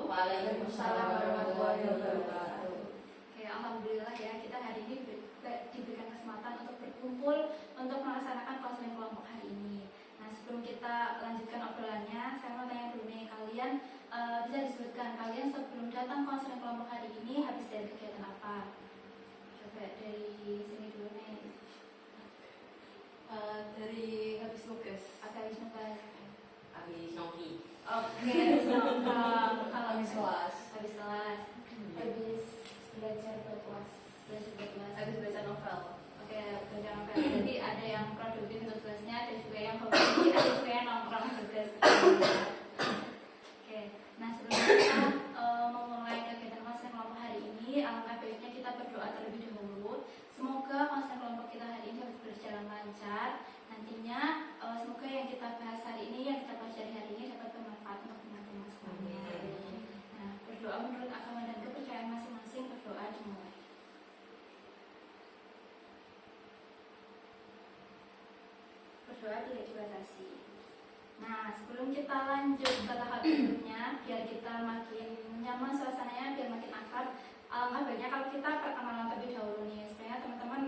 Waalaikumsalam warahmatullahi wabarakatuh. Oke, alhamdulillah ya kita hari ini diberikan kesempatan untuk berkumpul untuk melaksanakan konseling kelompok hari ini. Nah, sebelum kita lanjutkan obrolannya, saya mau tanya dulu nih, kalian bisa disebutkan kalian sebelum datang konseling kelompok hari ini habis dari kegiatan apa? Coba dari sini dulu nih. Dari habis nugas. Habis nugas. Habis nongki. Oke, habis nongkrong. Kalau Habis kelas. Habis kelas. Habis belajar buat kelas. Habis baca novel. Oke, baca novel. Jadi ada yang produktif untuk tugasnya, ada juga yang hobi, ada juga yang nongkrong tugas. Oke, nah sebelum kita memulai kegiatan konseling kelompok hari ini, alangkah baiknya kita berdoa terlebih dahulu. Semoga konseling kelompok kita hari ini dapat berjalan lancar. Nantinya semoga yang kita bahas hari ini, yang kita pelajari hari ini dapat bermanfaat untuk teman-teman semuanya. Nah, berdoa menurut agama dan kepercayaan masing-masing, berdoa dimulai. Berdoa tidak dibatasi. Nah, sebelum kita lanjut ke tahap berikutnya, biar kita makin nyaman suasananya, biar makin akrab, alangkah baiknya kalau kita perkenalan terlebih dahulu nih. Sebenarnya teman-teman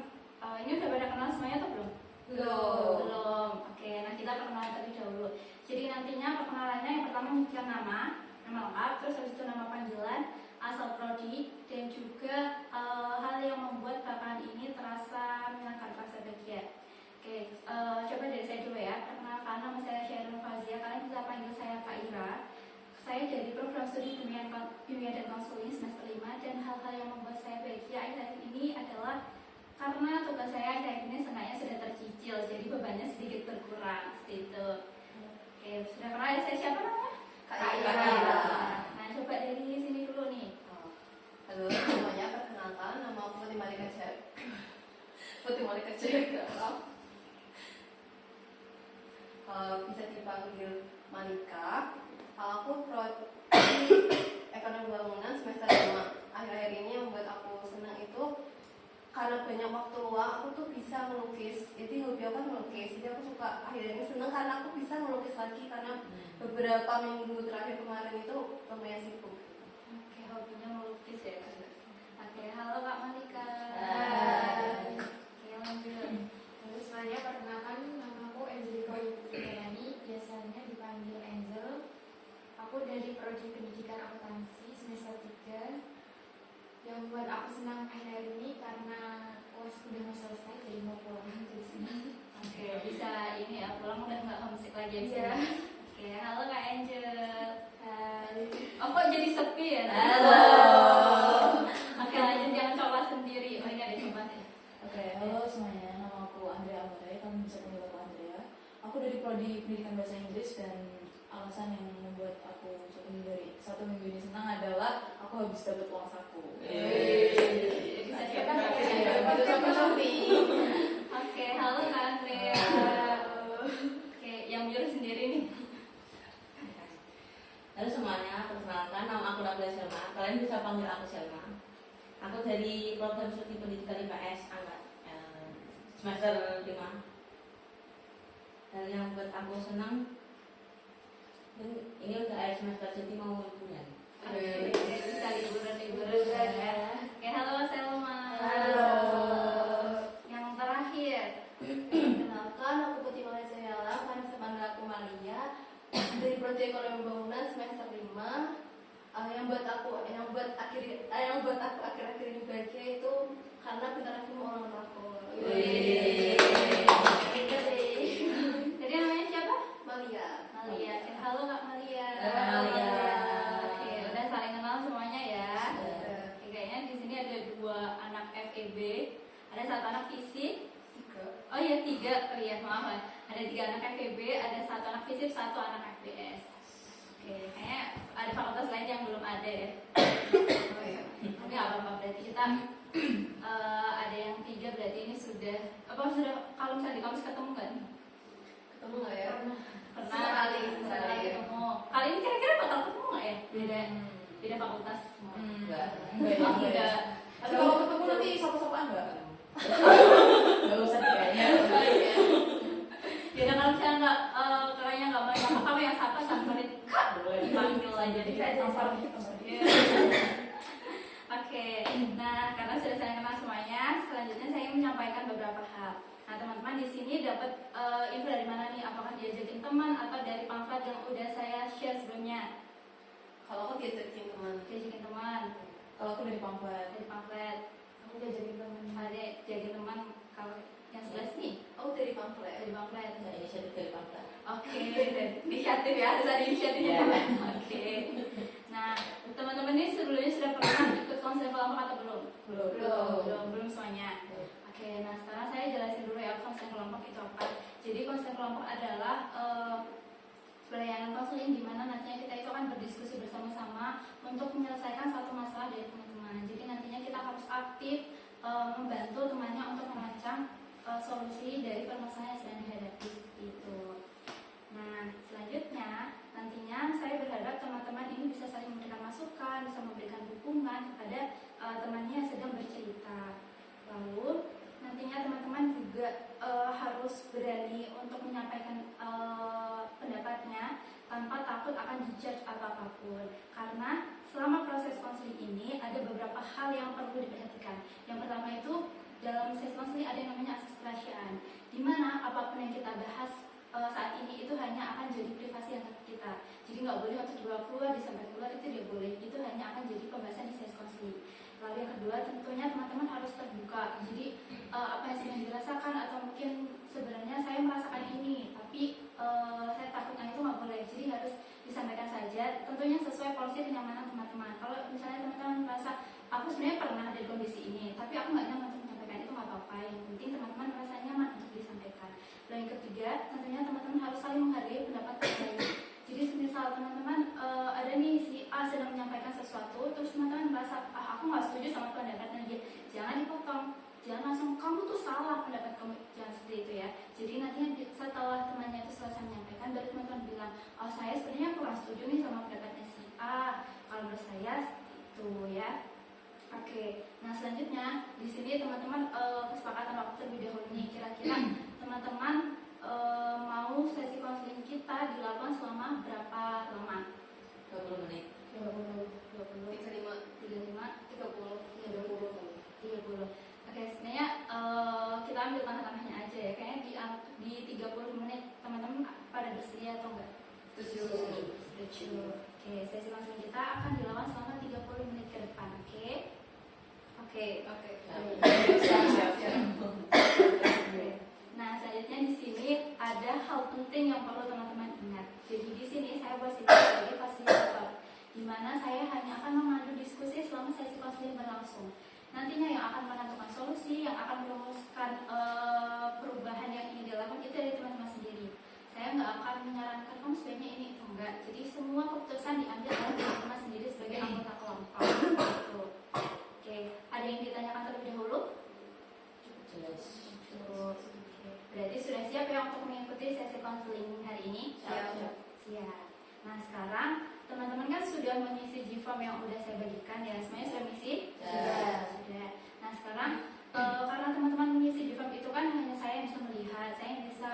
ini udah pada kenal semuanya atau belum? Belum. Oke, nah kita perkenalan terlebih dahulu. Jadi nantinya perkenalannya yang pertama menyebutkan nama lengkap, terus habis itu nama panggilan, asal prodi, dan juga hal yang membuat bakalan ini terasa menyenangkan, terasa bahagia. Oke, coba dari saya dulu ya. Perkenalkan, nama saya Syairul Fazia. Kalian bisa panggil saya Kak Ira. Saya dari program studi Bimbingan dan Konseling semester 5, dan hal-hal yang membuat saya bahagia akhir-akhir ini adalah karena tugas saya akhir ini sengaja sudah tercicil, jadi bebannya sedikit berkurang, seperti itu. Oke, sudah kenal ya saya siapa namanya? Kak Ira. Nah, coba dari sini dulu nih. Halo, namanya perkenalkan, nama aku Putri Malika Cek. Putri Malika Cek. Bisa dipanggil Malika. Aku prodi ekonomi bangunan semester 5. Akhir-akhir ini yang membuat aku senang itu karena banyak waktu luang, aku tuh bisa melukis. Jadi hobi aku kan melukis. Jadi aku suka akhir ini senang karena aku bisa melukis lagi karena beberapa minggu terakhir kemarin itu lumayan sibuk. Oke, hobinya melukis ya. Oke, halo Kak Malika. Hai. Oke, lanjut. Terus semuanya, perkenalkan, nama aku Angelika Yuliani, biasanya dipanggil Angel. Aku dari Prodi Pendidikan Akuntansi semester 3. Yang membuat aku senang akhir-akhir ini karena UAS udah mau selesai, jadi mau pulang, jadi senang. Oke, bisa ini ya, pulang udah nggak homesick lagi ya. Iya. Oke, halo Kak Angel. Hai. Oh, kok jadi sepi ya? Halo. Oke, lanjut, jangan coba sendiri. Oh, ini ada coba ya. Oke, halo semuanya, nama aku Andrea Amore, kamu bisa panggil aku Andrea. Aku dari Prodi Pendidikan Bahasa Inggris, dan alasan yang membuat aku satu minggu ini senang adalah aku habis dapat uang saku. Bisa siapa? Oke, halo Kak Andrea. Oke, yang jujur sendiri nih. Halo semuanya, perkenalkan, nama aku Nabila Selma. Kalian bisa panggil aku Selma. Aku dari program studi pendidikan IPS semester 5. Hal yang buat aku senang, ini udah akhir semester, jadi mau liburan. Oke, bisa liburan ya. Oke, halo Selma. Halo. Yang terakhir. Kenalkan, aku Putri Malaysia Yala, kalian bisa panggil aku Malia. Dari Prodi Ekonomi Bangunan semester 5. Yang buat aku akhir-akhir ini bahagia itu karena bentar lagi mau ulang tahun. Jadi namanya siapa? Malia. Malia. Halo Kak Malia. Malia. Oke, udah saling kenal semuanya ya. Iya. Oke, kayaknya di sini ada 2 anak FEB, ada 1 anak fisik. 3. Oh iya 3, oh iya maaf ya. Ada 3 anak FEB, ada 1 anak fisik, 1 anak FBS. Oke, kayaknya ada fakultas lain yang belum ada ya. Oh iya. Tapi nggak apa-apa, berarti kita ada yang 3, berarti ini sudah kalau misalnya di kampus ketemu nggak nih? Ketemu nggak ya? Pernah Sekali ketemu. Kali ini kira-kira bakal ketemu nggak ya? Beda fakultas semua. Enggak. Oh, enggak. Tapi kalau ketemu nanti sapa-sapaan nggak? Nggak usah kayaknya. Ya kalau misalnya kakaknya nggak mau sapa, kamu yang sapa samperin Kak, dipanggil aja jadi Bisa aja tampar sama. dikit, tampar dikit. Oke, nah karena sudah saya kenal semuanya, selanjutnya saya menyampaikan beberapa hal. Nah teman-teman di sini dapat info dari mana nih? Apakah diajakin teman atau dari pamflet yang udah saya share sebelumnya? Kalau aku diajakin teman. Diajakin teman, Kalau aku dari pamflet. dari pamflet. Aku diajakin teman. Ada diajakin teman kalau yang sebelah sini Aku dari pamflet. dari pamflet. Saya inisiatif dari pamflet. Oke, inisiatif ya, harus ada inisiatifnya. Iya. Oke. Nah, teman-teman ini sebelumnya sudah pernah ikut konseling kelompok atau belum? Belum semuanya. Oke, nah sekarang saya jelasin dulu ya konseling kelompok itu apa. Jadi konseling kelompok adalah pelayanan konseling di mana nantinya kita itu akan berdiskusi bersama-sama untuk menyelesaikan satu masalah dari teman-teman. Jadi nantinya kita harus aktif membantu temannya untuk merancang solusi dari permasalahan yang sedang dihadapi seperti itu. Nah, selanjutnya nantinya saya berharap teman-teman ini bisa saling memberikan masukan, bisa memberikan dukungan kepada temannya yang sedang bercerita. Lalu nantinya teman-teman juga harus berani untuk menyampaikan pendapatnya tanpa takut akan dijudge atau apapun. Karena selama proses konseling ini ada beberapa hal yang perlu diperhatikan. Yang pertama itu dalam sesi konseling ada yang namanya asas kerahasiaan, di mana apapun yang kita bahas saat ini itu hanya akan jadi privasi antara kita. Jadi nggak boleh untuk dibawa keluar, disampaikan keluar, itu tidak boleh. Itu hanya akan jadi pembahasan di sesi konseling. Lalu yang kedua tentunya teman-teman harus terbuka. Jadi apa yang sedang dirasakan atau mungkin sebenarnya saya merasakan ini, tapi saya takutnya itu nggak boleh. Jadi harus disampaikan saja. Tentunya sesuai polisi kenyamanan teman-teman. Kalau misalnya teman-teman merasa aku sebenarnya pernah ada di kondisi ini, tapi aku nggak nyaman untuk menyampaikan, itu nggak apa-apa. Yang penting teman-teman merasa nyaman untuk disampaikan. Dan yang ketiga, tentunya teman-teman harus saling menghargai pendapat orang lain. Jadi misal teman-teman ada nih si A sedang menyampaikan sesuatu, terus teman-teman merasa aku nggak setuju sama pendapatnya dia, jangan dipotong, jangan langsung kamu tuh salah pendapat kamu, jangan seperti itu ya. Jadi nantinya setelah temannya itu selesai menyampaikan, baru teman-teman bilang, oh saya sebenarnya kurang setuju nih sama pendapatnya si A, kalau menurut saya itu ya. Oke, nah selanjutnya di sini teman-teman kesepakatan waktu terlebih dahulu nih, kira-kira teman-teman mau sesi konseling kita dilakukan selama berapa lama? 20 menit. 20, 35, 35, 30, 30. Oke, sebenarnya kita ambil tengah-tengahnya aja ya. Kayaknya di 30 menit teman-teman pada bersedia atau enggak? Setuju. Oke, sesi konseling kita akan dilakukan selama 30 menit ke depan. Oke. Siap. Nah, selanjutnya di sini ada hal penting yang perlu teman-teman ingat. Jadi di sini saya posisi sebagai fasilitator, di mana saya hanya akan memandu diskusi selama sesi konseling berlangsung. Nantinya yang akan menentukan solusi, yang akan merumuskan perubahan yang ingin dilakukan itu dari teman-teman sendiri. Saya nggak akan menyarankan kamu sebaiknya ini itu enggak. Jadi semua keputusan diambil oleh teman-teman sendiri sebagai anggota kelompok. Gitu. Oke, ada yang ditanyakan terlebih dahulu? Jelas. Berarti sudah siap ya untuk mengikuti sesi konseling hari ini? Siap. Nah sekarang teman-teman kan sudah mengisi G-form yang udah saya bagikan ya, semuanya sudah mengisi? Sudah. Nah sekarang karena teman-teman mengisi G-form itu kan hanya saya yang bisa melihat, saya yang bisa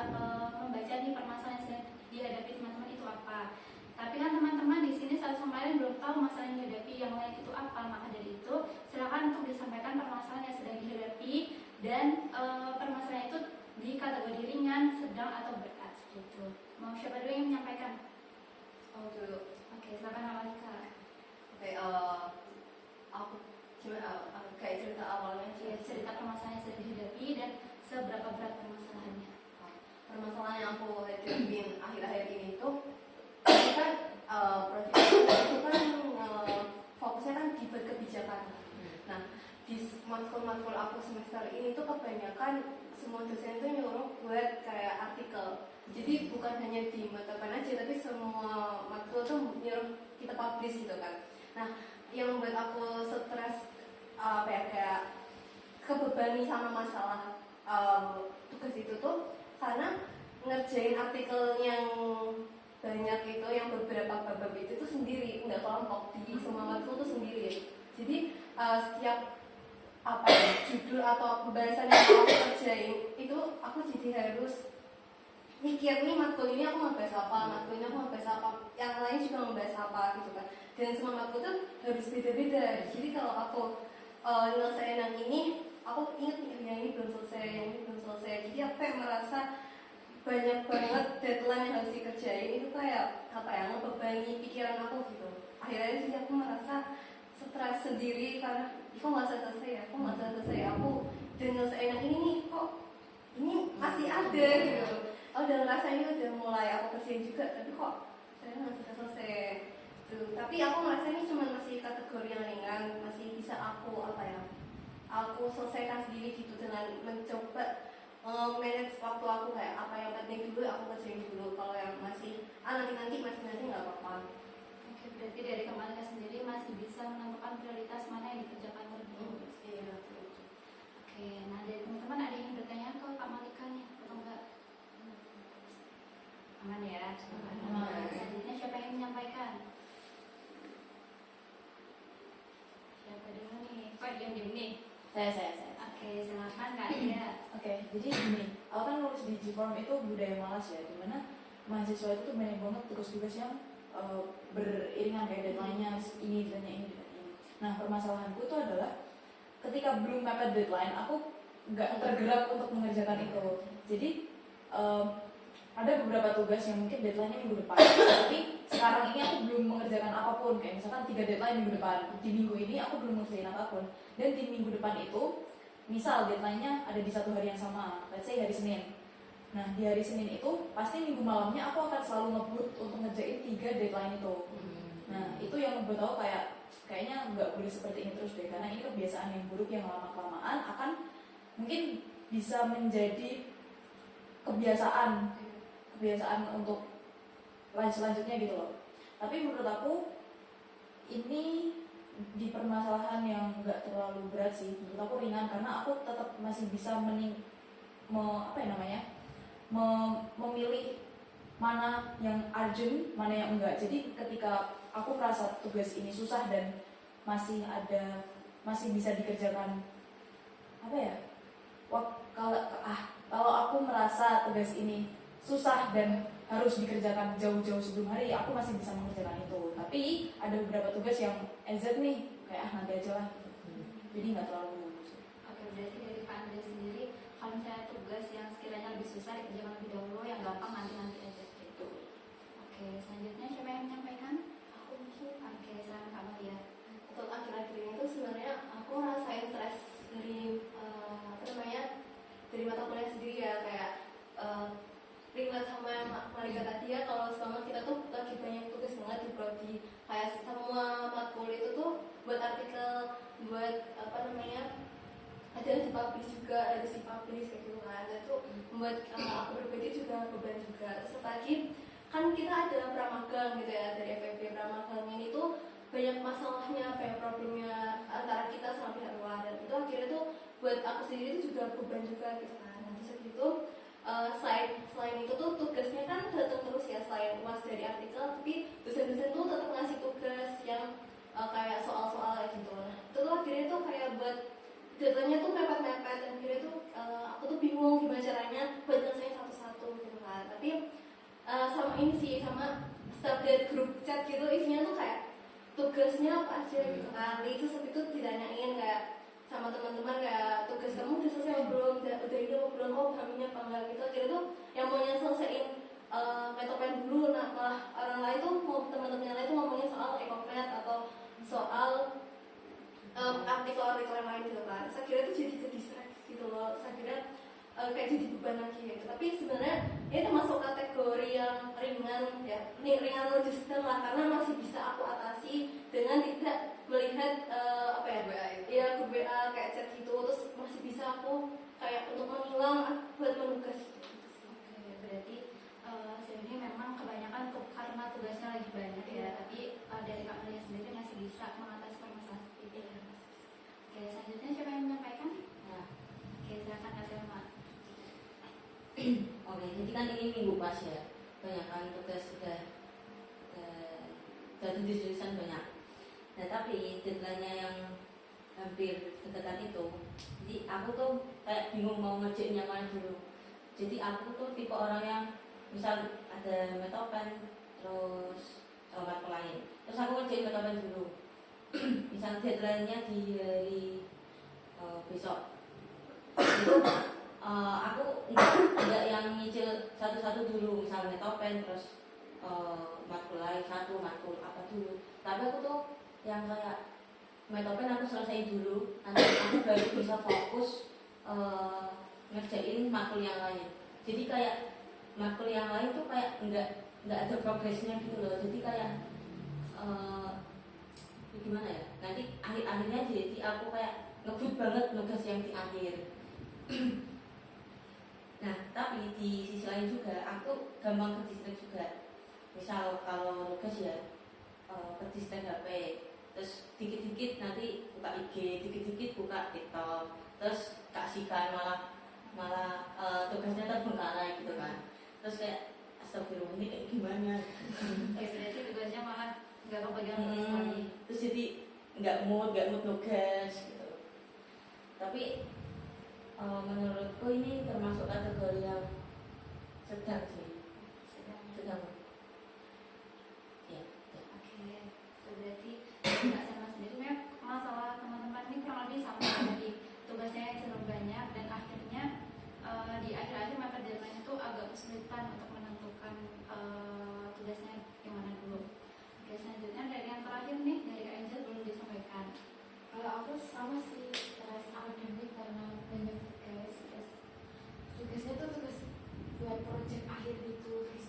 membaca nih permasalahan yang sedang dihadapi teman-teman itu apa. Tapi kan teman-teman di sini satu sama lain belum tahu masalah yang dihadapi yang lain itu apa. Maka dari itu silakan untuk disampaikan permasalahan yang sedang dihadapi dan permasalahan itu di kategori ringan, sedang atau berat seperti itu. Mau siapa dulu yang menyampaikan? Oh dulu. Oke, silakan Awalika. Oke, aku gimana? Kayak cerita awalnya sih. Cerita permasalahan yang sedang dihadapi dan seberapa berat permasalahannya. Permasalahan yang aku hadapin akhir-akhir ini tuh kan proyek itu kan fokusnya kan di berkebijakan. Nah, di matkul-matkul aku semester ini tuh kebanyakan semua dosen itu nyuruh buat kayak artikel. Jadi bukan hanya di matakan aja, tapi semua matkul tuh nyuruh kita publish gitu kan. Nah, yang membuat aku stres kayak kebebani sama masalah tugas itu tuh karena ngerjain artikel yang banyak itu, yang beberapa bab itu tuh sendiri, nggak kelompok, di semua matkul tuh sendiri. Jadi setiap judul atau pembahasan yang aku kerjain itu aku jadi harus mikir nih matkul ini aku mau bahas apa, matkul ini aku mau bahas apa, yang lain juga mau bahas apa gitu kan. Dan semua matkul tuh harus beda-beda. Jadi kalau aku nyelesain yang ini, aku inget nih yang ini belum selesai, yang ini belum selesai. Jadi aku kayak merasa banyak banget deadline yang harus dikerjain, itu kayak apa ya, ngebebani pikiran aku gitu. Akhirnya sih aku merasa stres sendiri karena kok nggak selesai ya, kok nggak selesai, aku udah nyelesain yang ini nih, kok ini masih ada gitu. Oh, udah rasanya udah mulai aku kerjain juga, tapi kok saya nggak bisa selesai tuh. Tapi aku merasa ini cuma masih kategori yang ringan, masih bisa aku apa ya, aku selesaikan sendiri gitu dengan mencoba manage waktu aku, kayak apa yang penting dulu aku kerjain dulu, kalau yang masih nanti nggak apa-apa. Oke, berarti dari Kamalika sendiri masih bisa menentukan prioritas mana yang dikerjakan terlebih dahulu. Iya. Oke, nah dari teman-teman ada yang bertanya ke Kak Malika nih atau enggak? Aman ya? Aman. Selanjutnya siapa yang menyampaikan? Siapa dulu nih? Kok diam-diam nih? Saya. Oke, silakan Kak Ida. Oke, jadi gini, aku kan nulis di G-Form itu budaya malas ya, dimana mahasiswa itu tuh banyak banget tugas-tugas yang beriringan kayak deadline-nya ini, deadline-nya ini. Nah, permasalahanku itu adalah ketika belum mepet deadline, aku nggak tergerak untuk mengerjakan itu. Jadi ada beberapa tugas yang mungkin deadline-nya minggu depan, tapi sekarang ini aku belum mengerjakan apapun. Kayak misalkan 3 deadline minggu depan, di minggu ini aku belum mengerjain apapun. Dan di minggu depan itu, misal deadline-nya ada di satu hari yang sama, let's say hari Senin. Nah, di hari Senin itu pasti minggu malamnya aku akan selalu ngebut untuk ngerjain 3 deadline itu. Nah, itu yang membuat aku kayaknya nggak boleh seperti ini terus deh, karena ini kebiasaan yang buruk yang lama-kelamaan akan mungkin bisa menjadi kebiasaan untuk selanjutnya gitu loh. Tapi menurut aku ini di permasalahan yang nggak terlalu berat sih, menurut aku ringan, karena aku tetap masih bisa memilih mana yang urgent, mana yang enggak. Jadi ketika aku merasa tugas ini susah dan masih bisa dikerjakan, apa ya? Kalau aku merasa tugas ini susah dan harus dikerjakan jauh-jauh sebelum hari, aku masih bisa mengerjakan itu. Tapi ada beberapa tugas yang EZ nih, kayak nanti aja lah. Jadi nggak terlalu. Oke, berarti dari Kak Andrea sendiri, kalau misalnya tugas yang sekiranya lebih susah dikerjakan lebih dahulu, yang gampang nanti aja gitu. Oke, selanjutnya siapa yang menyampaikan? Aku mungkin Oke, silakan Kak Maria. untuk akhir-akhir ini tuh sebenarnya aku ngerasain stres dari dari mata kuliah sendiri ya, kayak relate sama yang Malika tadi ya, kalau selama kita tuh lagi banyak tugas banget di prodi, kayak semua matkul itu tuh buat artikel, buat ada yang dipublish juga, harus dipublish kayak gitu kan. Dan itu membuat aku pribadi juga beban juga. Terus lagi kan kita ada pramagang gitu ya, dari FEB. Pramagang ini tuh banyak masalahnya, banyak problemnya antara kita sama pihak luar, dan itu akhirnya tuh buat aku sendiri itu juga beban juga gitu kan. Nah, terus gitu selain itu tuh tugasnya kan datang terus ya, selain UAS dari artikel, tapi dosen-dosen tuh tetap ngasih tugas yang kayak soal-soal kayak gitu. Nah, itu tuh akhirnya tuh kayak buat datanya tuh mepet-mepet, dan akhirnya tuh aku tuh bingung gimana caranya buat nyelesain satu-satu gitu kan. Tapi sama ini sih, sama update grup chat gitu, isinya tuh kayak tugasnya apa aja gitu kan. Terus habis itu ditanyain kayak sama teman-teman, kayak tugas kamu udah selesai apa belum, udah ini apa belum, oh pahamnya apa enggak gitu. Akhirnya tuh yang maunya selesaiin metopen dulu, nah malah orang lain tuh, teman-teman yang lain tuh ngomongin soal ekomet atau soal artikel-artikel yang lain gitu kan. Saya kira itu jadi kedistraksi gitu loh, saya kira kayak jadi beban lagi gitu. Tapi sebenarnya ini termasuk kategori yang ringan ya, ringan logistik lah, karena masih bisa aku atasi dengan tidak melihat grup WA kayak chat gitu. Terus masih bisa aku kayak untuk menghilang buat menugas gitu. Oke, berarti sebenarnya memang kebanyakan karena tugasnya lagi banyak ya, tapi dari Kak Maria sendiri masih bisa mengatasi permasalahan seperti itu. Oke, selanjutnya siapa yang menyampaikan? Ya. Oke, silakan Kak Selma. Oke, jadi kan ini minggu pas ya, banyak kan tugas sudah tulisan banyak. Nah tapi deadline-nya yang hampir dekat itu, jadi aku tuh kayak bingung mau ngerjain yang mana dulu. Jadi aku tuh tipe orang yang misal ada metopen terus matkul lain, terus aku ngerjain metopen dulu. Misal deadline-nya di hari besok, itu aku enggak yang nyicil satu-satu dulu, misal metopen terus matkul lain satu, matkul apa dulu. Tapi aku tuh yang kayak metopen aku selesai dulu, nanti aku baru bisa fokus ngerjain matkul yang lain. Jadi kayak matkul yang lain tuh kayak nggak ada progresnya gitu loh. Jadi kayak gimana ya? Nanti akhirnya jadi aku kayak ngebut banget nugas yang di akhir. Nah, tapi di sisi lain juga aku gampang ke distract juga. Misal kalau nugas ya ke distract HP, terus dikit-dikit nanti buka IG, dikit-dikit buka TikTok, terus kasihkan malah tugasnya terbengkalai gitu kan. Terus kayak astagfirullah, ini kayak gimana? Berarti tugasnya malah nggak kepegang sama sekali. Terus jadi nggak mood nugas gitu. Tapi menurutku ini termasuk kategori yang sedang sih. Sedang. Ya. Oke, berarti nggak sama sendiri. Memang masalah teman-teman ini kurang lebih sama tadi, tugasnya yang cenderung banyak dan akhirnya di akhir-akhir mata deadline itu agak kesulitan untuk menentukan tugasnya gimana dulu. Oke, selanjutnya dari yang terakhir nih, dari Kak Angel belum disampaikan. Kalau aku sama sih, stres akademik karena banyak tugas. Tugasnya tuh tugas buat project akhir gitu, terus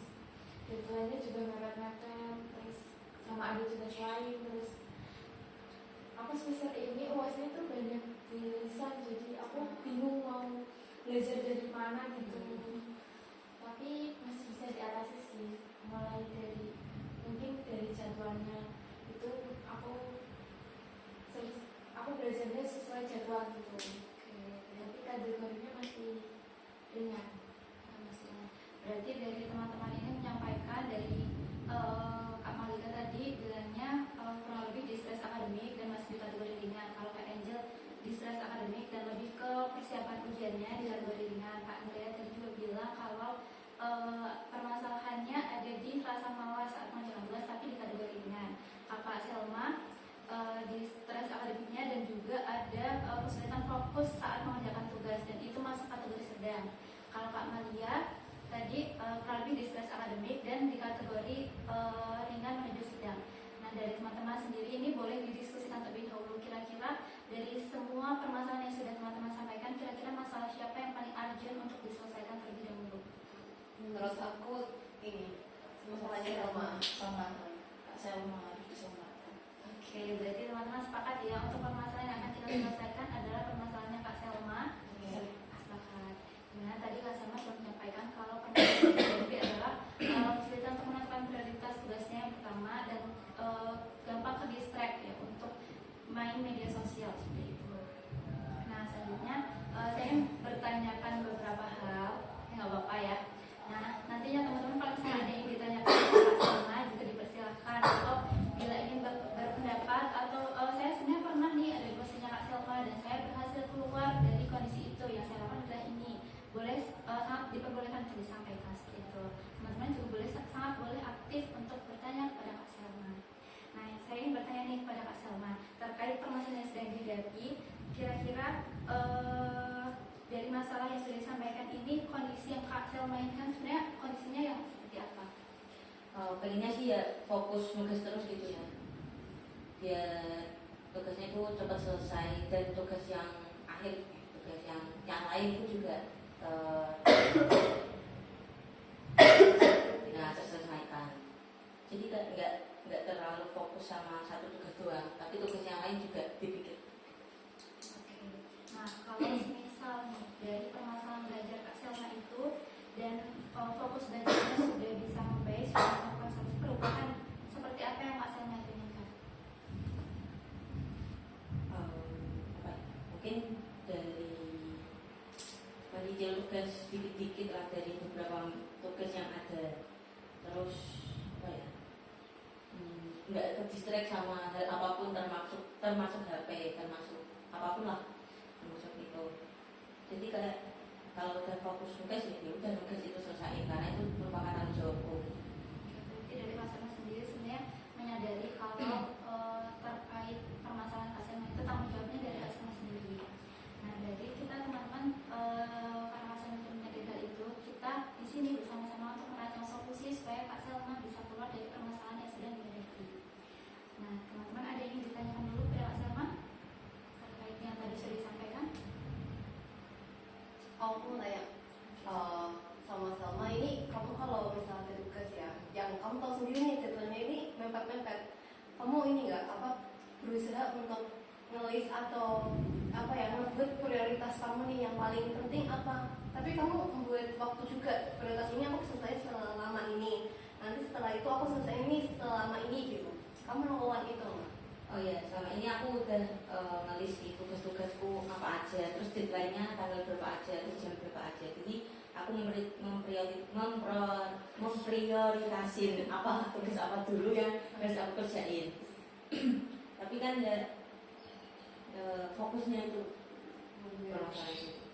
deadline-nya juga mepet-mepet, terus sama ada tugas lain, terus aku semester ini UAS-nya tuh banyak tulisan, jadi aku bingung mau belajar dari mana gitu. Tapi masih bisa diatasi sih, mulai dari mungkin dari jadwalnya itu aku belajarnya sesuai jadwal gitu. Tapi kategorinya masih ringan. Berarti dari teman-teman ini menyampaikan dari Kak Malika tadi bilangnya kurang lebih distress akademik dan masih di kategori ringan. Kalau Kak Angel distress akademik dan lebih ke persiapan ujiannya di kategori ringan. Kak Andrea tadi juga bilang kalau permasalahannya ada di rasa malas saat mengerjakan tugas tapi di kategori ringan. Kakak Selma di stres akademiknya dan juga ada kesulitan fokus saat mengerjakan tugas dan itu masuk kategori sedang. Kalau Kak Malia tadi kurang lebih di stres akademik dan di kategori ringan menuju sedang. Nah, dari teman-teman sendiri ini boleh didiskusikan terlebih dahulu, kira-kira dari semua permasalahan yang sudah teman-teman sampaikan, kira-kira masalah siapa yang paling urgent untuk diselesaikan terlebih dahulu? Menurut aku ini masalahnya sama Kak Selma harus diselesaikan. Oke, berarti teman-teman sepakat ya untuk permasalahan yang akan kita selesaikan adalah permasalahannya Kak Selma. Sepakat. Nah, tadi Kak Selma sudah menyampaikan kalau permasalahan yang adalah kesulitan untuk menentukan prioritas tugasnya yang pertama dan gampang ke distract ya untuk main media sosial seperti itu. Nah, selanjutnya saya ingin bertanyakan beberapa hal, nggak apa-apa ya. Nah, nantinya teman-teman kalau misalnya ada yang ditanyakan ke Kak Selma juga dipersilakan, atau bila ingin berpendapat atau saya sebenarnya pernah nih ada posisinya Kak Selma dan saya berhasil keluar dari kondisi itu, yang saya lakukan adalah ini, boleh sangat diperbolehkan untuk disampaikan seperti itu. Teman-teman juga sangat boleh aktif untuk bertanya kepada Kak Selma. Nah, saya ingin bertanya nih kepada Kak Selma terkait permasalahan yang sedang dihadapi, kira-kira dari masalah yang sudah disampaikan ini, kondisi yang Kak Selma inginkan sebenarnya kondisinya yang seperti apa? Pengennya sih ya fokus nugas terus gitu ya, biar tugasnya itu cepat selesai dan tugas yang akhir, tugas yang lain itu juga terselesaikan. Jadi nggak terlalu fokus sama satu tugas doang, tapi tugas yang lain juga dipikir. Oke. Nah, kalau misal nih dari permasalahan belajar Kak Selma itu dan fokus belajarnya sudah bisa membaik, sudah melakukan solusi perubahan, seperti apa yang Kak Selma inginkan? Mungkin dari menyicil tugas dikit-dikit lah dari beberapa tugas yang ada, terus apa ya, nggak ke distract sama hal apapun, termasuk HP, termasuk apapun lah, termasuk itu. Jadi kayak kalau udah fokus tugas ya udah tugas itu selesai karena itu merupakan tanggung jawabku. Berarti dari Mas Salma sendiri sebenarnya menyadari kalau terkait permasalahan Kak Salma itu tanggung jawabnya dari Kak Salma sendiri. Nah, dari kita teman-teman karena Kak Salma itu menyadari hal itu, kita di sini bersama-sama untuk merancang solusi supaya Kak Salma bisa keluar dari permasalahan yang sedang dihadapi. Nah, teman-teman ada yang ingin ditanyakan dulu kepada Kak Salma terkait yang tadi sudah disampaikan? Aku mau tanya sama-sama ini kamu kalau misalnya ada tugas ya, yang kamu tahu sendiri nih deadline-nya ini mepet-mepet, kamu ini nggak berusaha untuk ngelis atau ngebuat prioritas kamu nih yang paling penting apa? Tapi kamu membuat waktu juga prioritas ini aku selesai selama ini, nanti setelah itu aku selesai ini selama ini gitu. Kamu melakukan itu nggak? Oh iya, selama ini aku udah ngelis di tugas-tugasku apa aja, terus deadline-nya tanggal berapa aja, terus jam berapa aja. Jadi aku memprioritasin apa tugas apa dulu yang harus aku kerjain. Tapi kan ya fokusnya itu berapa itu.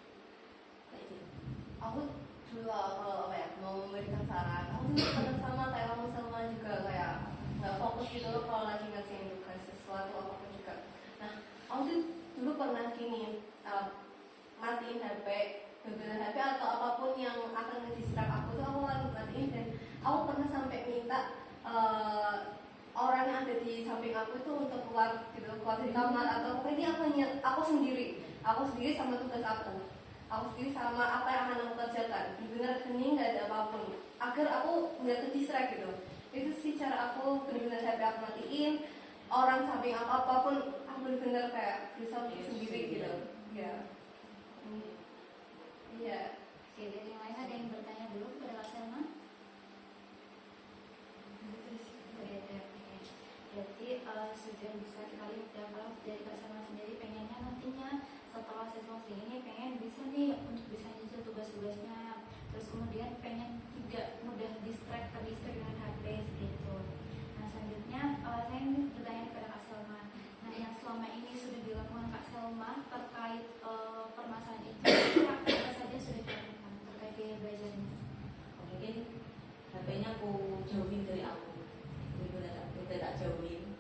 Kayak gitu. Aku dulu kalau mau memberikan saran, aku juga pernah sama kayak kamu sama juga kayak nggak fokus gitu loh kalau lagi ngerjain tugas sesuatu apapun juga. Nah, aku tuh dulu pernah gini matiin HP, bener HP atau apapun yang akan ngedistract aku tuh aku lalu matiin, dan aku pernah sampai minta orang yang ada di samping aku itu untuk keluar gitu, keluar dari kamar atau pokoknya aku sendiri sama tugas aku sendiri sama apa yang akan aku kerjakan, benar hening nggak ada apapun agar aku nggak terdistract gitu. Itu sih cara aku benar-benar HP aku matiin, orang samping aku apapun aku benar-benar kayak berusaha untuk sendiri gitu ya. Iya. Oke, dari yang lain ada yang bertanya dulu kepada Kak Salma? Berarti sudah bisa kita lihat ya kalau dari Kak Salma sendiri pengennya nantinya setelah sesong ini pengen bisa nih untuk bisa nyusul tugas-tugasnya, terus kemudian pengen tidak mudah terdistract dengan HP gitu. Nah, selanjutnya saya ingin bertanya kepada Kak Salma. Nah, yang selama ini sudah dilakukan Kak Salma terkait permasalahan itu apa saja sudah dilakukan terkait biaya belajarnya? Mungkin HP-nya aku jauhin dari aku, udah tak jauhin.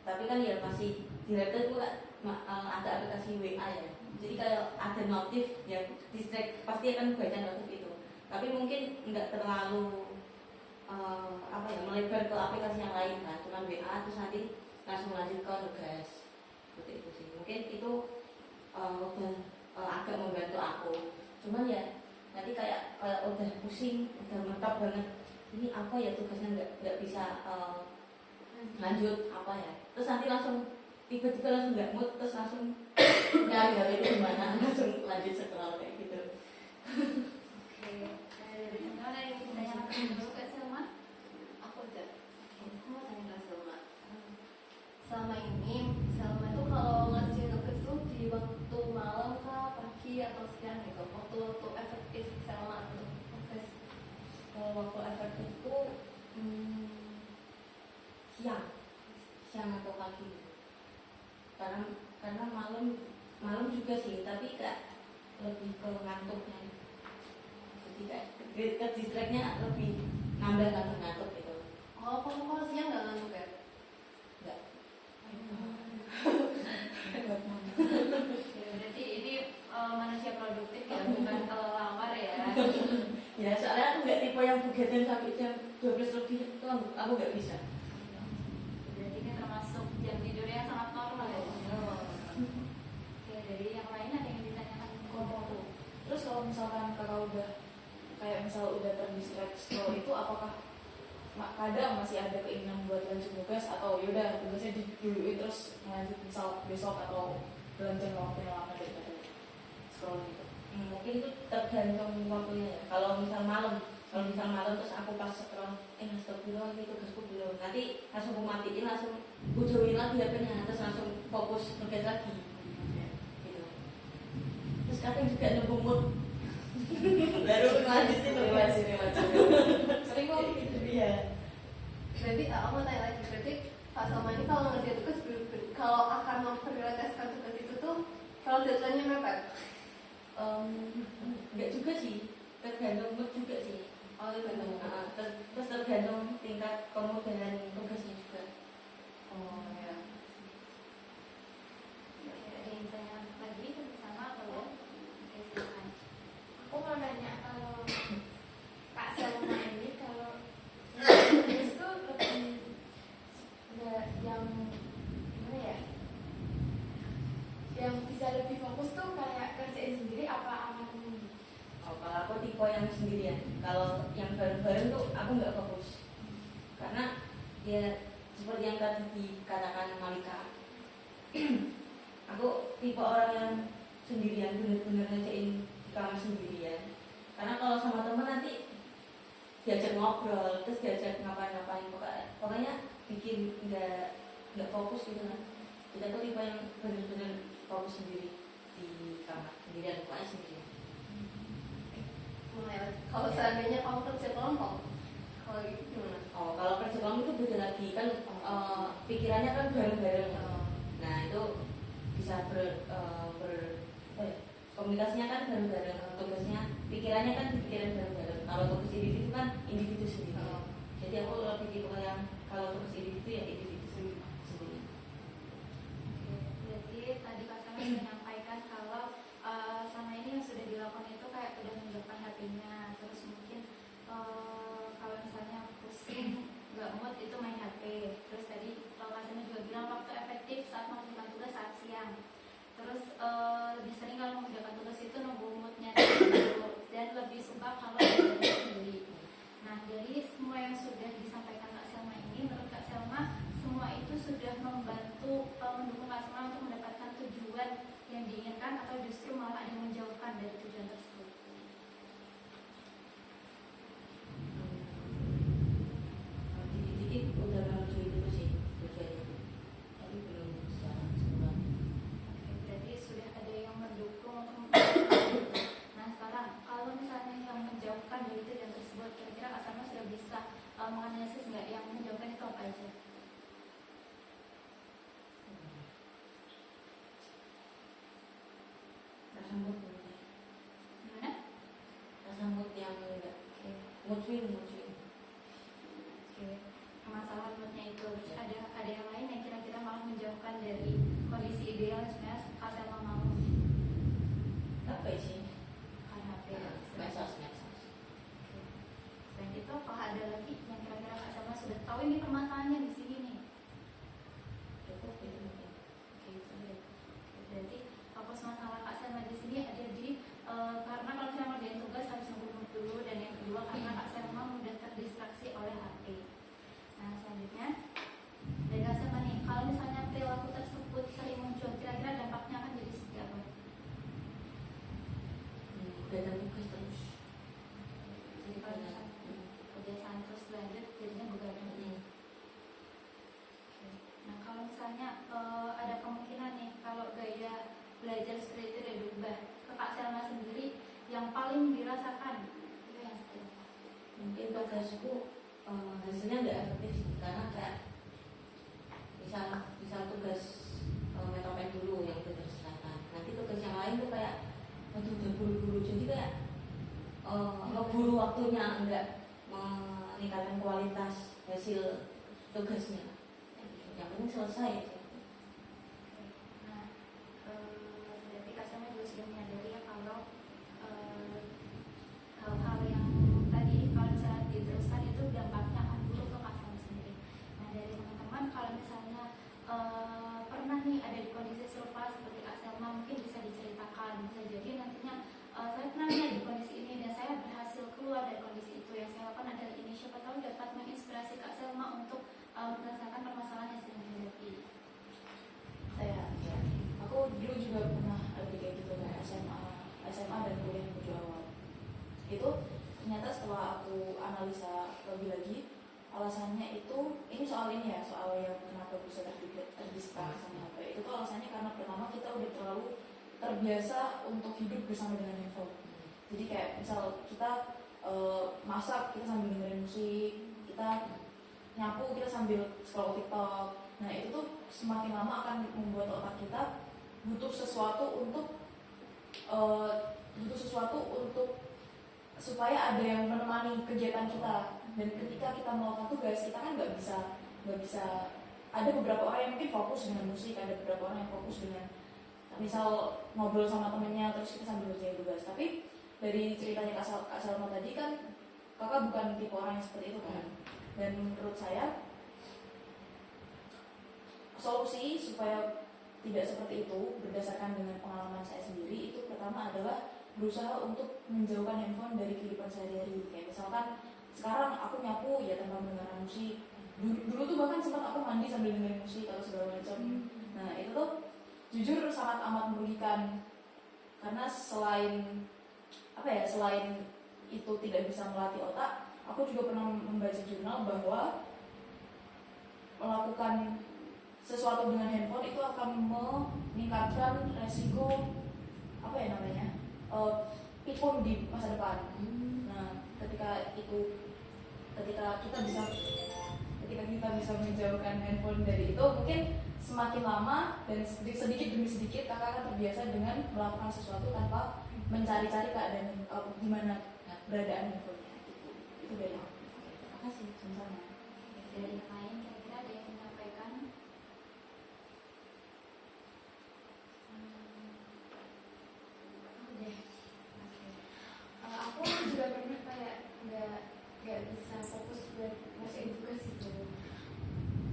Tapi kan ya masih di laptop itu kan ada aplikasi WA ya. Jadi kalau ada notif ya distract pasti akan baca notif itu. Tapi mungkin nggak terlalu melebar ke aplikasi yang lain kan, cuma WA terus nanti langsung lanjut ke tugas seperti itu sih. Mungkin itu udah agak membantu aku. Cuman ya nanti kayak udah pusing, udah mentok banget. Ini apa ya tugasnya nggak bisa lanjut apa ya? Terus nanti langsung tiba-tiba langsung nggak mood, terus langsung nyari itu gimana, langsung lanjut scroll kayak gitu. Oke, dari teman ada yang ditanyakan dulu Kak Salma? Aku mau tanya Kak Salma. Selama ini Salma itu kalau ngerjain tugas tuh di waktu malam kah, pagi atau siang gitu? Waktu efektif Salma untuk tugas. Kalau waktu efektif itu siang atau pagi. Karena malam juga sih, tapi kayak lebih ke ngantuknya. Jadi kayak ke distract-nya lebih nambah ngantuk gitu. Oh, kamu kalau siang nggak ngantuk ya? Enggak. Ya, berarti ini manusia produktif ya, bukan kelelawar ya. Ya soalnya aku nggak tipe yang begadang sampai jam 12 lebih itu aku nggak bisa. Berarti ini termasuk jam tidur yang sangat normal ya. Oke, dari yang lain ada yang ditanyakan Tuh. Terus kalau misalkan kakak udah kayak misal udah terdistract scroll itu, apakah kadang masih ada keinginan buat lanjut tugas atau yaudah tugasnya diduluin terus lanjut misal besok atau dalam jangka waktu yang lama daripada scroll gitu? Mungkin itu tergantung waktunya ya. Kalau misal malam terus aku pas scroll astagfirullah ini tugasku belum, nanti langsung aku matiin, langsung aku jauhin lagi HP-nya, terus langsung fokus tugas lagi gitu. Terus kadang juga nunggu mood baru lanjutin lewat sini sering kok gitu ya. Berarti aku mau tanya lagi, berarti Pak Salma ini kalau ngerjain tugas kalau akan memprioritaskan tugas itu tuh kalau deadline-nya mepet. Enggak juga sih, tergantung mood juga sih. Oh, tergantung. Terus tergantung tingkat kemudahan tugasnya juga. Oh ya. Ada yang tanya lagi sama atau ya? Oke, silakan. Aku mau nanya kalau Kak Selma ini kalau nulis tuh lebih nggak yang gimana ya? Yang bisa lebih fokus tuh kayak kerjain sendiri apa aman? Oh, kalau aku tipe yang sendirian. Kalau yang bareng-bareng tuh aku nggak fokus. Karena ya seperti yang tadi dikatakan Malika, aku tipe orang yang sendirian, bener-bener ngerjain di kamar sendirian. Karena kalau sama temen nanti diajak ngobrol, terus diajak ngapain-ngapain, pokoknya bikin nggak fokus gitu kan. Jadi aku tipe yang bener-bener fokus sendiri di kamar sendirian, pokoknya sendirian. Kalau seandainya kamu kerja kelompok, kalau gitu gimana? Oh, kalau kerja kelompok itu beda lagi kan, pikirannya kan bareng-bareng. Nah itu bisa komunikasinya kan bareng-bareng, tugasnya, pikirannya kan dipikirin bareng-bareng. Kalau tugas individu kan individu sendiri. Jadi aku lebih tipe yang kalau tugas individu ya individu sendiri. Berarti tadi Kak Sama sudah menyampaikan kalau selama ini yang sudah dilakukan itu kayak udah menjauhkan HP-nya, terus mungkin kalau misalnya pusing nggak mood itu main HP. Terus tadi Kak Sama juga bilang waktu efektif saat mengerjakan tugas saat siang. Terus lebih sering kalau mengerjakan tugas itu nunggu moodnya dulu, dan lebih suka kalau belajar sendiri. Nah, dari semua yang sudah disampaikan Kak Selma ini, menurut Kak Selma semua itu sudah membantu mendukung Kak Selma untuk mendapatkan tujuan yang diinginkan atau justru malah yang menjauhkan dari tujuan tersebut? Dikit-dikit udah menuju itu sih tujuannya, tapi belum secara keseluruhan. Berarti sudah ada yang mendukung untuk nah sekarang kalau misalnya yang menjauhkan dari tujuan tersebut, kira-kira Kak Selma sudah bisa menganalisis nggak yang menjauhkan itu apa aja? Rasa mood Gimana? rasa mood yang enggak mood swing. Oke, masalah moodnya itu. Terus ada yang lain yang kira-kira malah menjauhkan dari kondisi ideal yang sebenarnya Kak Selma mau? Apa sih? Karena HP. Medsos. Selain itu, apakah ada lagi yang kira-kira Kak Selma sudah tahu ini permasalahannya di sini nih? Cukup itu mungkin. Oke, sudah. Berarti fokus masalah Kak Selma di sini ada di karena kalau saya ngerjain tugas harus nunggu dulu, dan yang kedua karena Kak Selma mudah terdistraksi oleh HP. Nah, selanjutnya dari Kak Selma nih, kalau misalnya perilaku tersebut sering muncul, kira-kira dampaknya akan jadi seperti apa? Begadang tugas terus. Jadi kalau misalnya kebiasaan terus lanjut jadinya begadang. Nah, kalau misalnya ada kemungkinan nih kalau gaya belajar seperti itu udah berubah, ke Kak Selma sendiri yang paling dirasakan itu yang seperti apa? Mungkin tugasku hasilnya nggak efektif sih, karena kayak misal tugas metopen dulu yang udah terselesaikan, nanti tugas yang lain tuh kayak udah buru-buru, jadi kayak ngeburu waktunya, enggak meningkatkan kualitas hasil tugasnya. Yang penting selesai. Nah, berarti Kak Selma juga sudah menyadari ya kalau hal-hal yang tadi kalau misalnya diteruskan itu dampaknya akan buruk ke Kak Selma sendiri. Nah, dari teman-teman kalau misalnya pernah nih ada di kondisi serupa seperti Kak Selma, mungkin bisa diceritakan. Bisa jadi nantinya saya pernah nih di kondisi ini dan saya berhasil keluar dari kondisi itu. Yang saya lakukan adalah ini, siapa tahu dapat menginspirasi Kak Selma untuk menyelesaikan permasalahan yang sedang dihadapi. Aku dulu juga pernah ada kayak gitu, kayak SMA dan kuliah menuju awal. Itu ternyata setelah aku analisa lebih lagi, alasannya itu ini soal yang kenapa bisa terdistraksi sama HP. Itu tuh alasannya karena pertama kita udah terlalu terbiasa untuk hidup bersama dengan handphone. Jadi kayak misal kita masak kita sambil dengerin musik, kita nyapu kita sambil scroll TikTok. Nah itu tuh semakin lama akan membuat otak kita butuh sesuatu untuk butuh sesuatu untuk supaya ada yang menemani kegiatan kita. Dan ketika kita melakukan tugas, kita kan nggak bisa ada beberapa orang yang mungkin fokus dengan musik, ada beberapa orang yang fokus dengan misal ngobrol sama temennya terus kita sambil ngerjain tugas. Tapi dari ceritanya Kak Salma tadi kan kakak bukan tipe orang yang seperti itu kan. Dan menurut saya solusi supaya tidak seperti itu berdasarkan dengan pengalaman saya sendiri itu pertama adalah berusaha untuk menjauhkan handphone dari kehidupan sehari-hari. Kayak misalkan sekarang aku nyapu ya tanpa mendengarkan musik. Dulu tuh bahkan sempat aku mandi sambil dengerin musik atau segala macam. Nah itu tuh jujur sangat amat merugikan karena selain itu tidak bisa melatih otak, aku juga pernah membaca jurnal bahwa melakukan sesuatu dengan handphone itu akan meningkatkan resiko pikun di masa depan. Nah ketika kita bisa menjauhkan handphone dari itu, mungkin semakin lama dan sedikit demi sedikit kakak akan terbiasa dengan melakukan sesuatu tanpa mencari-cari keadaan di mana beradaan handphonenya. Itu dari aku. Terima kasih. Sama-sama. Dari yang lain kira-kira ada yang menyampaikan? Deh. Aku juga pernah kayak nggak bisa fokus buat ngerjain tugas gitu.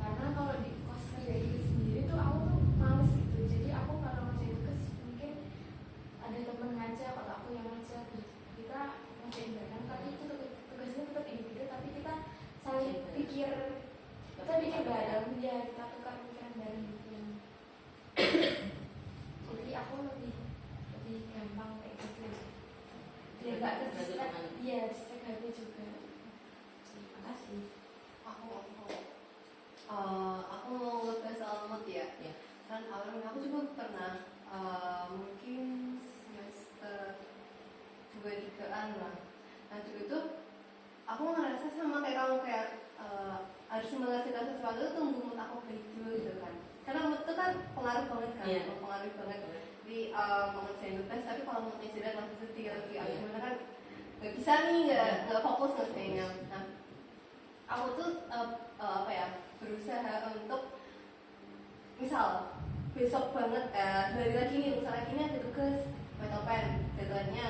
Karena kalau di kos ngerjain tugas sendiri tuh aku tuh males gitu. Jadi aku kalau ngerjain tugas mungkin ada temen ngajak atau aku yang ngajak gitu. Kita ngerjain bareng, tapi itu tugasnya tetap individu, tapi kita saling pikir bareng, ya kita tukar pikiran bareng gitu. Jadi aku lebih gampang kayak gitu. Biar nggak terdistract, iya distract HP juga. Terima kasih. Aku mau ngebahas soal mood ya. Ya. Kan awalnya aku juga pernah mungkin semester 2-3an lah. Nah itu aku ngerasa sama kayak kamu kayak harus mengerjakan sesuatu itu tunggu mood aku baik dulu gitu kan. Karena mood itu kan pengaruh banget kan, Iya. pengaruh banget di mengerjain tugas. Tapi kalau moodnya jelek langsung sedih lagi, gimana kan nggak bisa nih, nggak fokus ngerjainnya. Nah aku tuh berusaha untuk misal besok banget hari lagi nih, misal lagi nih ada tugas metopen deadline-nya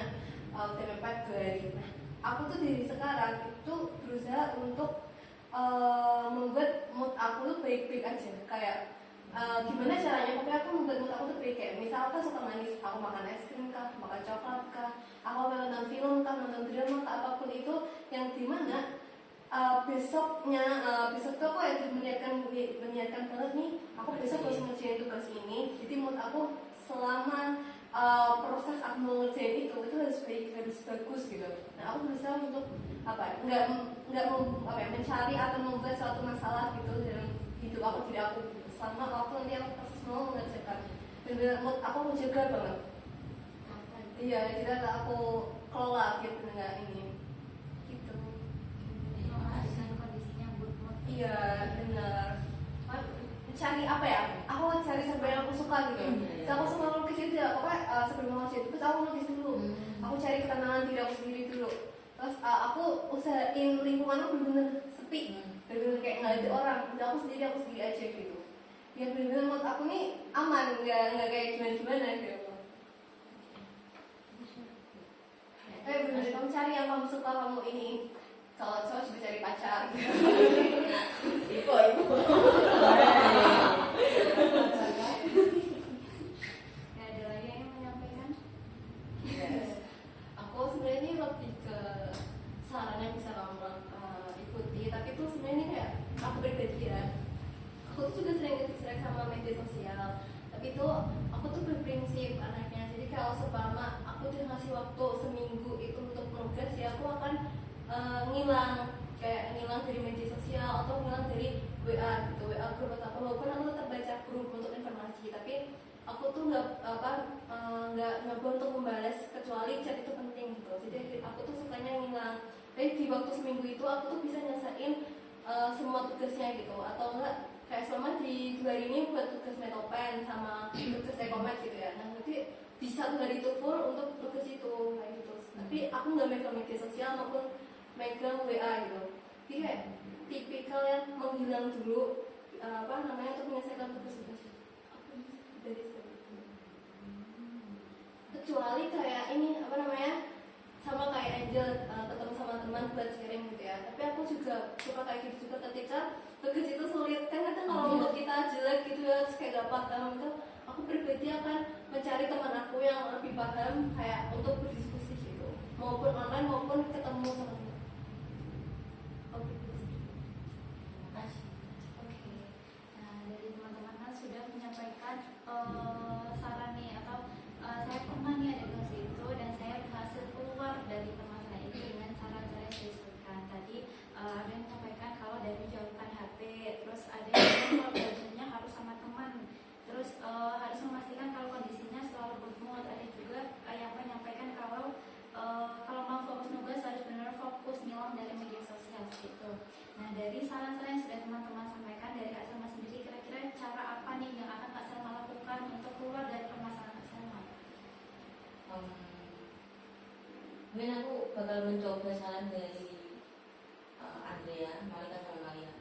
udah mepet 2 hari. Nah aku tuh dari sekarang itu berusaha untuk membuat mood aku tuh baik-baik aja. Kayak gimana caranya pokoknya aku membuat mood aku tuh baik. Kayak misal aku suka manis, aku makan es krim kah, makan coklat kah, aku nonton film kah, nonton drama kah, apapun itu yang dimana besok tuh aku ya meniatkan banget nih, aku besok harus ngerjain tugas ini. Jadi mood aku selama proses aku mau ngerjain itu harus baik, harus bagus gitu. Nah aku berusaha untuk nggak mencari atau membuat suatu masalah gitu dalam hidup aku, tidak aku gitu. Selama waktu nanti aku proses mau mengerjakan, dan mood aku menjaga banget. Iya, tidak aku kelola gitu dengan ini. Kondisinya mood. Iya benar. Cari apa ya? Aku cari serba yang aku suka gitu. Terus aku suka melukis itu ya. Pokoknya sebelum melukis itu aku melukis dulu. Aku cari ketenangan diri aku sendiri dulu. Terus aku usahain lingkungan aku bener-bener sepi, bener-bener kayak nggak ada orang. Udah aku sendiri aja gitu. Biar bener-bener mood aku nih aman, nggak kayak gimana gitu. Bener-bener kamu cari yang kamu suka, kamu ini. Kalau cowok juga cari pacar gitu. Ibu. Gak ada lagi yang menyampaikan? Yes. Aku sebenarnya ini lebih ke saran yang bisa kamu ikuti, tapi itu sebenarnya kayak aku berbeda ya. Aku tuh juga sering distract sama media sosial, tapi itu aku tuh berprinsip anaknya. Jadi kalau seumpama aku tuh ngasih waktu seminggu itu untuk progres, ya aku akan ngilang dari media sosial atau ngilang dari WA gitu, WA grup atau apa. Walaupun aku tetap baca grup untuk informasi, tapi aku tuh nggak untuk membalas kecuali chat itu penting gitu. Jadi aku tuh sukanya ngilang. Tapi di waktu seminggu itu aku tuh bisa nyelesain semua tugasnya gitu, atau enggak kayak selama di 2 hari ini buat tugas metopen sama tugas ekonomi gitu ya. Nah nanti di satu hari itu full untuk ke situ kayak gitu. Tapi aku nggak megang media sosial maupun megang WA gitu. Jadi kayak tipikal yang menghilang dulu untuk menyelesaikan tugas-tugas dari seperti itu. Kecuali kayak ini sama kayak Angel ketemu sama teman buat sharing gitu ya. Tapi aku juga suka kayak gitu juga ketika tugas itu sulit kan kadang kalau untuk kita jelek gitu ya terus kayak gak paham itu, aku pribadi akan mencari teman aku yang lebih paham kayak untuk berdiskusi gitu, maupun online maupun ketemu sama teman. Oke. Terima kasih. Oke. Nah, dari teman-teman kan sudah menyampaikan saran nih atau saya pernah nih ada kelas itu dan saya berhasil keluar dari permasalahan itu dengan cara-cara yang saya sebutkan tadi. Ada yang menyampaikan kalau dari menjauhkan HP, terus ada yang bilang kalau belajarnya harus sama teman, terus harus memastikan kalau kondisinya selalu good mood. Ada juga yang menyampaikan kalau mau fokus nugas harus benar fokus ngilang dari media sosial gitu. Nah, dari saran-saran yang sudah teman-teman sampaikan dari Kak Selma sendiri, kira-kira cara apa nih yang akan Kak Selma lakukan untuk keluar dari permasalahan Kak Selma? Mungkin aku bakal mencoba saran dari Andrea, Malika sama Malia.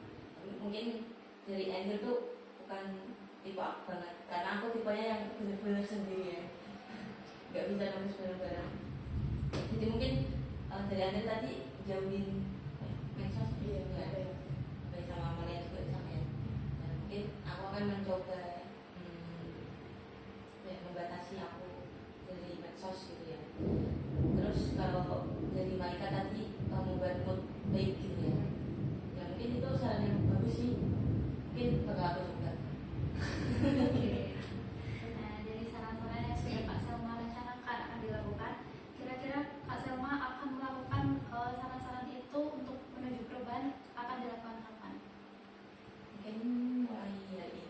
Mungkin dari Angel tuh bukan tipe aku banget, karena aku tipenya yang benar-benar sendiri ya, nggak bisa nulis bareng-bareng. Jadi mungkin dari Angel tadi jauhin medsos, baik sama Malia juga sama ya. Dan mungkin aku akan mencoba membatasi aku dari medsos gitu ya. Terus kalau dari Malika tadi membuat mood baik gitu ya, ya mungkin itu saran yang bagus sih, mungkin bakal aku coba. Nah, dari saran-saran yang sudah Kak Selma rencanakan akan dilakukan, kira-kira Kak Selma akan melakukan saran-saran itu untuk menuju perubahan akan dilakukan kapan? Mungkin mulai hari ini,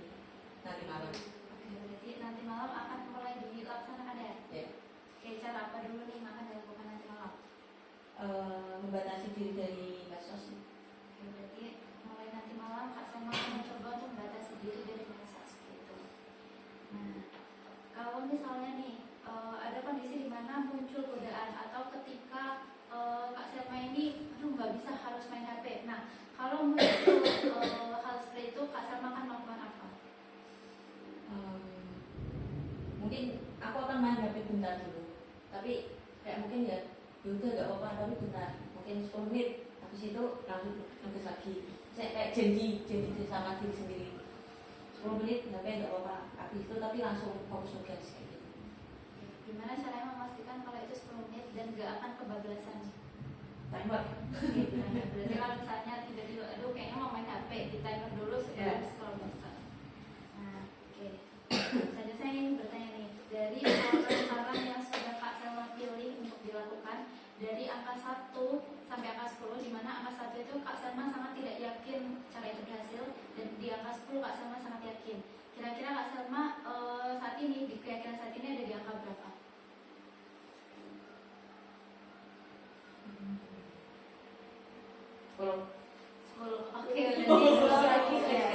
nanti malam. Oke, berarti nanti malam akan mulai dilaksanakan ya? Ya. Oke, cara apa dulu nih yang akan dilakukan nanti malam? Membatasi diri dari medsos. Oke, berarti mulai nanti malam Kak Selma akan mencoba untuk membatasi diri dari medsos gitu. Nah, kalau misalnya nih ada kondisi di mana muncul godaan atau ketika Kak Selma ini nggak bisa harus main HP. Nah, kalau muncul hal seperti itu Kak Selma akan melakukan apa? Mungkin aku akan main HP bentar dulu, tapi kayak mungkin ya udah gak apa-apa, tapi bentar, mungkin 10 menit, habis itu langsung nugas lagi. Saya kayak janji sama diri sendiri 10 menit HP gak apa-apa, habis itu tapi langsung fokus nugas kayak gitu. Gimana caranya memastikan kalau itu 10 menit dan gak akan kebablasan? Timer. Berarti kalau misalnya tiba-tiba aduh kayaknya mau main HP, di timer dulu sebelum scroll medsos. Nah, oke. Saja saya ingin bertanya nih, dari saran yang sudah Kak Selma pilih untuk dilakukan dari angka 1 sampai angka 10, di mana angka 1 itu Kak Selma sangat tidak yakin cara itu berhasil, dan di angka 10 Kak Selma sangat yakin. Kira-kira Kak Selma saat ini, di keyakinan saat ini ada di angka berapa? 10. Oke, berarti 10 lagi ya.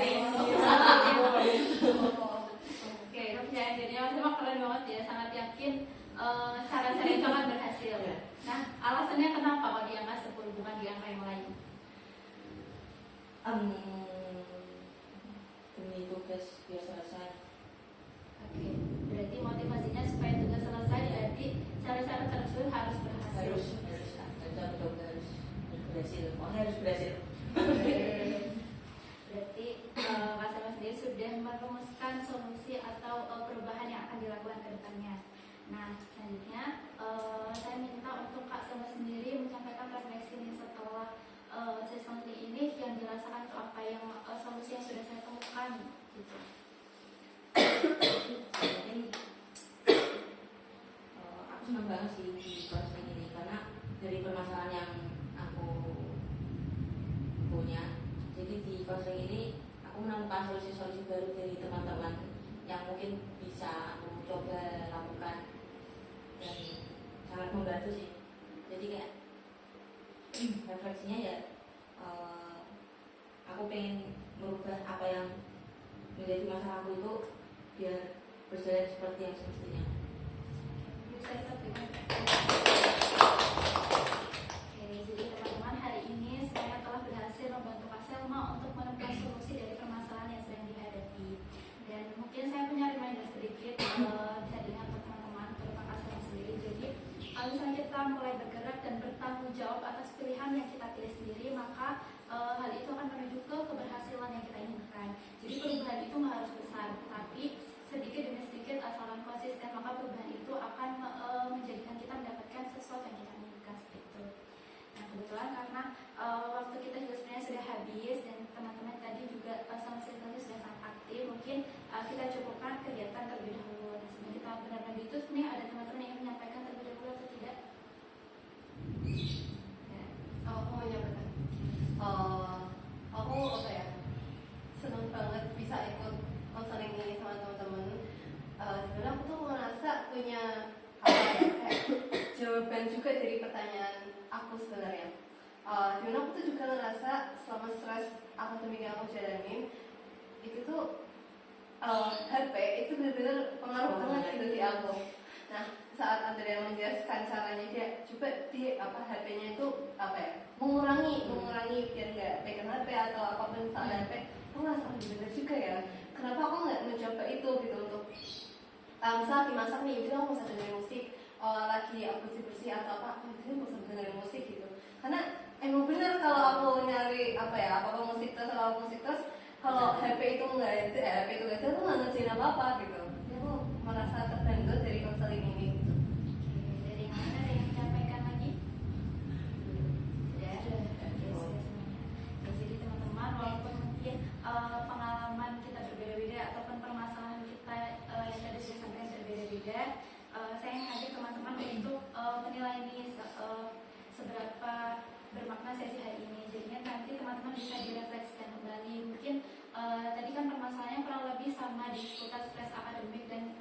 Oke, kepercayaan dirinya Mas Selma keren banget ya, sangat yakin cara-cara itu akan berhasil. Nah, alasannya kenapa kalau di angka 10 bukan di angka yang lain? Demi tugas biar selesai. Oke, berarti motivasinya supaya tugas selesai, berarti cara-cara tersebut harus berhasil. Harus coba harus berhasil. Harus berhasil. Berarti Kak Selma sendiri sudah merumuskan solusi atau perubahan yang akan dilakukan ke depannya. Nah, selanjutnya saya minta untuk Kak Selma sendiri menyampaikan refleksi nih setelah session ini yang dirasakan atau apa yang solusi yang sudah saya temukan gitu. Mungkin aku senang banget sih di counseling ini, karena dari permasalahan yang aku punya, jadi di counseling ini aku menemukan solusi-solusi baru dari teman-teman yang mungkin bisa aku coba lakukan dan sangat membantu sih. Jadi kayak refleksinya ya aku pengen merubah apa yang menjadi masalahku itu biar berjalan seperti yang semestinya. bisa kita berikan. Oke, jadi teman-teman hari ini saya telah berhasil membantu Kak Selma untuk menemukan solusi dari permasalahan yang sedang dihadapi. Dan mungkin saya punya reminder sedikit bisa dengar untuk teman-teman terutama Kak Selma sendiri. Jadi kalau misalnya kita mulai bergerak dan bertanggung jawab atas pilihan yang kita pilih sendiri, maka hal itu akan menuju ke keberhasilan yang kita inginkan. Jadi perubahan itu nggak harus besar, tapi sedikit demi sedikit asalkan konsisten, maka perubahan itu akan menjadikan kita mendapatkan sesuatu yang kita inginkan seperti itu. Nah kebetulan karena waktu kita juga sebenarnya sudah habis dan teman-teman tadi juga sama sekali sudah sangat aktif, mungkin kita cukupkan kegiatan terlebih dahulu. Nah sebelum kita benar-benar ditutup nih, ada teman-teman yang ingin menyampaikan terlebih dahulu atau tidak? Ya. Aku mau menyampaikan. Aku apa ya? Senang banget bisa ikut konseling ini sama teman-teman. Sebenarnya aku tuh merasa punya apa ya, kayak jawaban juga dari pertanyaan aku sebenarnya. Dimana aku tuh juga ngerasa selama stres akademik yang aku jalanin itu tuh HP itu benar-benar pengaruh banget gitu di aku. Nah saat Andrea menjelaskan caranya dia coba di HP-nya itu apa ya mengurangi biar nggak pegang HP atau apapun saat HP. Aku ngerasa benar juga ya. Kenapa aku nggak mencoba itu gitu untuk misal lagi masak nih, itu aku nggak usah dengerin musik. Lagi aku bersih atau apa, itu nggak usah dengerin musik gitu. Karena emang benar kalau aku nyari apa musik terus kalau HP itu nggak ada, HP itu nggak ada, aku nggak ngerjain apa gitu. Jadi aku merasa terbantu dari konseling ini. Gitu. Oke, dari yang mana ada yang menyampaikan lagi? Sudah, sudah semuanya. Ya, jadi teman-teman, walaupun mungkin pengalaman kita berbeda-beda ataupun permasalahan kita yang tadi sudah sampaikan berbeda-beda, saya mengajak teman-teman untuk menilai ini seberapa bermakna sesi hari ini. Jadinya nanti teman-teman bisa direfleksikan kembali. Mungkin tadi kan permasalahannya kurang lebih sama di seputar stres akademik dan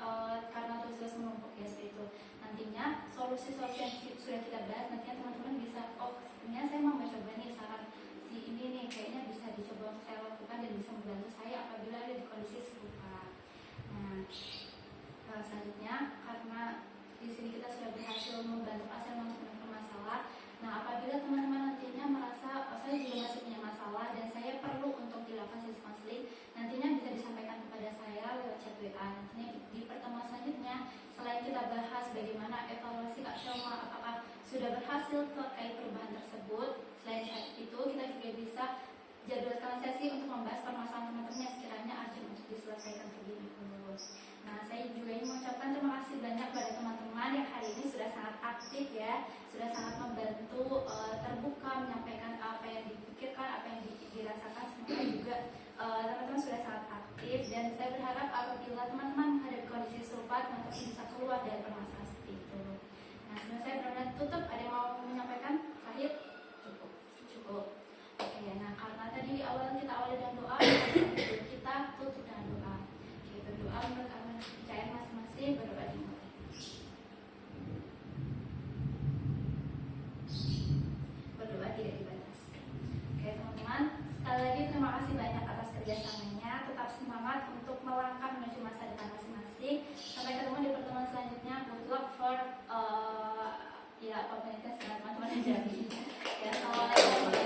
karena tugas menumpuk ya seperti itu. Nantinya solusi-solusi yang sudah kita bahas, nantinya teman-teman bisa, oh sebenarnya saya mau mencoba nih saran si ini nih, kayaknya bisa dicoba untuk saya lakukan dan bisa membantu saya apabila ada di kondisi serupa. Nah, selanjutnya karena di sini kita sudah berhasil membantu pasien untuk menemukan masalah. Nah, apabila teman-teman nantinya merasa saya juga masih punya masalah dan saya perlu untuk dilakukan sesi konseling, nantinya bisa disampaikan kepada saya lewat chat WA. Nantinya di pertemuan selanjutnya, selain kita bahas bagaimana evaluasi Kak Selma, apakah sudah berhasil terkait perubahan tersebut, selain itu kita juga bisa jadwalkan sesi untuk membahas permasalahan teman-teman yang sekiranya urgent untuk diselesaikan terlebih dahulu. Nah, saya juga ingin mengucapkan terima kasih banyak pada teman-teman yang hari ini sudah sangat aktif ya, sudah sangat membantu terbuka menyampaikan apa yang dipikirkan, apa yang dirasakan. Semoga juga teman-teman sudah sangat aktif dan saya berharap apabila teman-teman menghadapi kondisi serupa, teman-teman bisa keluar dari permasalahan seperti itu. Nah, sebelum saya benar-benar tutup, ada yang mau menyampaikan? Akhir? Cukup. Oke, nah karena tadi di awal kita awali dengan doa, kita tutup dengan doa. Oke, berdoa menurut kepercayaan masing-masing, berdoa dimulai. Berdoa tidak dibatasi. Oke teman-teman, sekali lagi terima kasih banyak atas kerjasamanya. Tetap semangat untuk melangkah menuju masa depan masing-masing. Sampai ketemu di pertemuan selanjutnya. Good luck for ya apapun itu teman-teman yang jadi. Ya, assalamualaikum.